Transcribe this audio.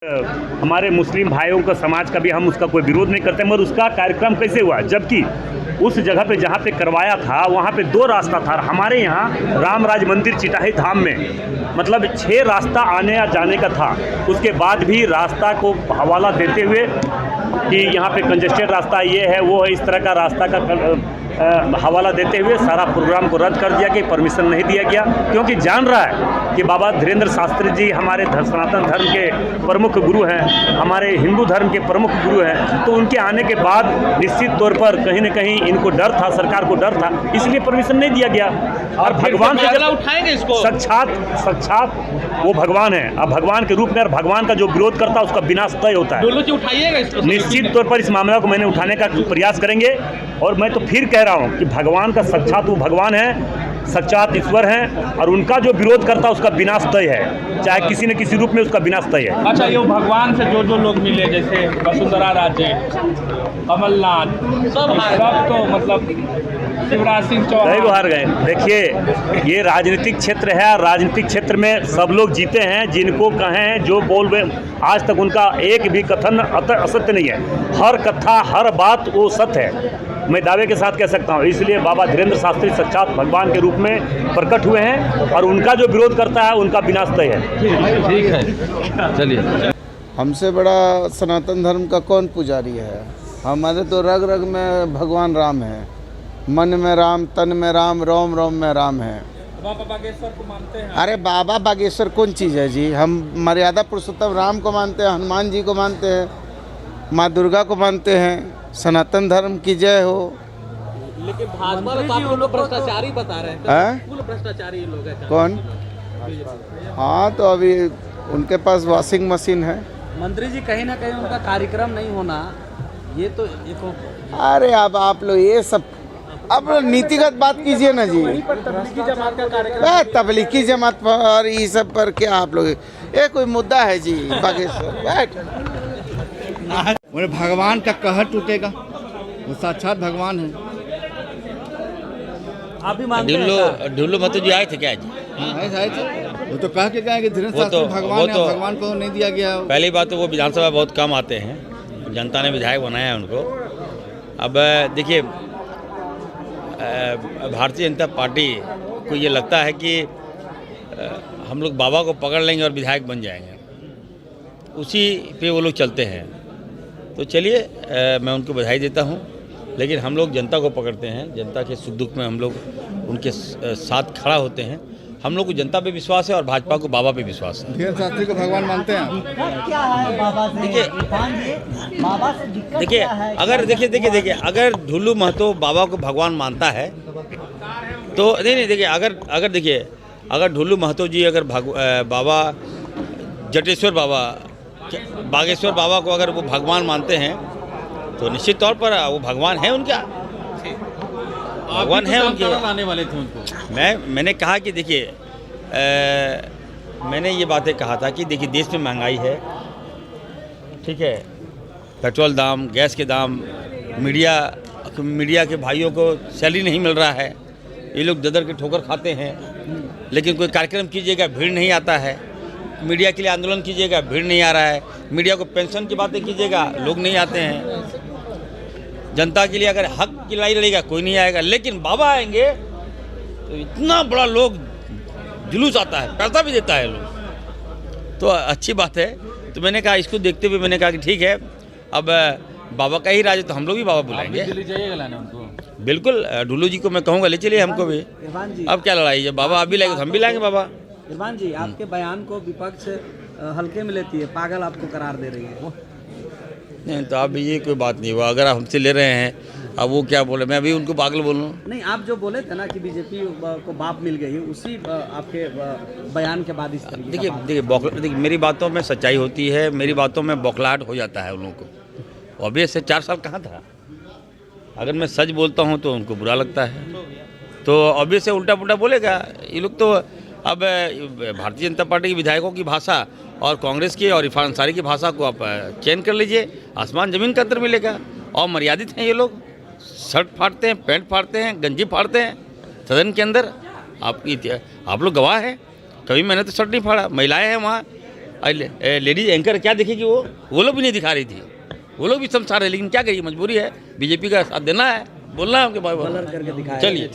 हमारे मुस्लिम भाइयों का समाज का भी हम उसका कोई विरोध नहीं करते, मगर उसका कार्यक्रम कैसे हुआ, जबकि उस जगह पे जहाँ पे करवाया था वहाँ पे 2 रास्ता था। हमारे यहाँ रामराज मंदिर चिटाही धाम में मतलब 6 रास्ता आने या जाने का था। उसके बाद भी रास्ता को हवाला देते हुए कि यहाँ पे कंजेस्टेड रास्ता ये है वो है, इस तरह का रास्ता का हवाला देते हुए सारा प्रोग्राम को रद्द कर दिया कि परमिशन नहीं दिया गया, क्योंकि जान रहा है कि बाबा धीरेन्द्र शास्त्री जी हमारे सनातन धर्म के प्रमुख गुरु हैं, हमारे हिंदू धर्म के प्रमुख गुरु हैं। तो उनके आने के बाद निश्चित तौर पर कहीं न कहीं इनको डर था, सरकार को डर था, इसलिए परमिशन नहीं दिया गया। और भगवान से जब उठाएंगे इसको, साक्षात वो भगवान है, अब भगवान के रूप में, और भगवान का जो विरोध करता है उसका विनाश तय होता है। उठाइएगा इसको, निश्चित तौर पर इस मामला को मैंने उठाने का प्रयास करेंगे। और मैं तो फिर कह रहा हूं कि भगवान का साक्षात वो भगवान है, साक्षात ईश्वर हैं, और उनका जो विरोध करता है उसका विनाश तय है, चाहे किसी न किसी रूप में उसका विनाश तय है। अच्छा, ये भगवान से जो लोग मिले, जैसे वसुंधरा राजे, कमलनाथ, सब तो मतलब शिवराज सिंह चौहान हार गए। देखिए, ये राजनीतिक क्षेत्र है, राजनीतिक क्षेत्र में सब लोग जीते हैं, जिनको कहें जो बोल रहे, आज तक उनका एक भी कथन असत्य नहीं है। हर कथा, हर बात वो सत्य है, मैं दावे के साथ कह सकता हूँ। इसलिए बाबा धीरेन्द्र शास्त्री साक्षात भगवान के रूप में प्रकट हुए हैं, और उनका जो विरोध करता है उनका विनाश तय है। ठीक है, चलिए। हमसे बड़ा सनातन धर्म का कौन पुजारी है? हमारे तो रग रग में भगवान राम है, मन में राम, तन में राम, रोम रोम में राम है। बाबा बागेश्वर को मानते हैं? अरे बाबा बागेश्वर कौन चीज़ है जी? हम मर्यादा पुरुषोत्तम राम को मानते हैं, हनुमान जी को मानते हैं, माँ दुर्गा को मानते हैं। सनातन धर्म की जय हो। लेकिन भाजपा तो आप लोग भ्रष्टाचारी बता रहे हैं, फुल भ्रष्टाचारी लोग हैं। कौन? हाँ, तो अभी उनके पास वॉशिंग मशीन है। मंत्री जी, कहीं ना कहीं उनका कार्यक्रम नहीं होना, ये तो अरे अब आप लोग ये सब अब नीतिगत बात कीजिए ना जी। तबलीगी जमात का कार्यक्रम, तबलीगी जमात पर ये सब पर क्या आप लोग, ये कोई मुद्दा है जी? बागेश्वर बैठ। भगवान का कहर टूटेगा, वो साक्षात भगवान है। आप भी मानते हैं? ढुल्लू महतो जी आए थे क्या आज? आए थे, वो तो कह के गए कि धीरेन्द्र शास्त्री भगवान है, भगवान को नहीं दिया गया। पहली बात तो वो विधानसभा बहुत कम आते हैं, जनता ने विधायक बनाया है उनको। अब देखिए, भारतीय जनता पार्टी को ये लगता है कि हम लोग बाबा को पकड़ लेंगे और विधायक बन जाएंगे, उसी पे वो लोग चलते हैं। तो चलिए, मैं उनको बधाई देता हूँ, लेकिन हम लोग जनता को पकड़ते हैं, जनता के सुख दुख में हम लोग उनके साथ खड़ा होते हैं। हम लोग को जनता पे विश्वास है और भाजपा को बाबा पे विश्वास है। धीरेन्द्र शास्त्री को भगवान मानते हैं? क्या है बाबा से? देखिए, देखिए अगर ढुल्लू महतो बाबा को भगवान मानता है तो नहीं देखिए, अगर ढुल्लू महतो जी अगर बाबा जटेश्वर बाबा, बागेश्वर बाबा को अगर वो भगवान मानते हैं तो निश्चित तौर पर वो भगवान है उनका, भगवान है उनके। आने वाले थे उनको। मैंने कहा कि देखिए, मैंने ये बातें कहा था कि देखिए, देश में महंगाई है, ठीक है, पेट्रोल दाम, गैस के दाम, मीडिया के भाइयों को सैलरी नहीं मिल रहा है, ये लोग ददर के ठोकर खाते हैं। लेकिन कोई कार्यक्रम कीजिएगा, भीड़ नहीं आता है। मीडिया के लिए आंदोलन कीजिएगा, भीड़ नहीं आ रहा है। मीडिया को पेंशन की बातें कीजिएगा, लोग नहीं आते हैं। जनता के लिए अगर हक की लड़ाई लड़ेगा, कोई नहीं आएगा। लेकिन बाबा आएंगे तो इतना बड़ा लोग जुलूस आता है, पैसा भी देता है लोग, तो अच्छी बात है। तो मैंने कहा, इसको देखते हुए मैंने कहा कि ठीक है, अब बाबा का ही राज है तो हम लोग भी बाबा बुलाएंगे। दिल्ली जाइएगा लाने उनको? बिल्कुल, ढुल्लू जी को मैं कहूँगा ले चलिए हमको भी। अब क्या लड़ाई है, बाबा अभी लाएंगे तो हम भी लाएंगे बाबा। इरफान जी, आपके बयान को विपक्ष हल्के में लेती है, पागल आपको करार दे रही है। नहीं, तो अब ये कोई बात नहीं हुआ, अगर आप हमसे ले रहे हैं, अब वो क्या बोले, मैं अभी उनको पागल बोलूँ? नहीं, आप जो बोले थे ना कि बीजेपी को बाप मिल गई, उसी आपके बयान के बाद इस तरीके। देखिए, मेरी बातों में सच्चाई होती है, मेरी बातों में बौखलाहट हो जाता है उन लोगों को। ऑब्वियस है, 4 साल कहाँ था। अगर मैं सच बोलता हूँ तो उनको बुरा लगता है, तो ऑब्वियस है उल्टा पुल्टा बोलेगा ये लोग। तो अब भारतीय जनता पार्टी के विधायकों की भाषा और कांग्रेस की और इरफान अंसारी की भाषा को आप चेंज कर लीजिए, आसमान ज़मीन का अंतर मिलेगा। और मर्यादित हैं ये लोग, शर्ट फाड़ते हैं, पैंट फाड़ते हैं, गंजी फाड़ते हैं सदन के अंदर। आप लोग गवाह हैं, कभी मैंने तो शर्ट नहीं फाड़ा। महिलाएं हैं वहाँ, लेडीज एंकर क्या देखेगी, वो लोग भी नहीं दिखा रही थी, वो लोग भी समझा रहे, लेकिन क्या करिए, मजबूरी है, बीजेपी का साथ देना है, बोलना है उनके भाई, कलर करके दिखाया। चलिए।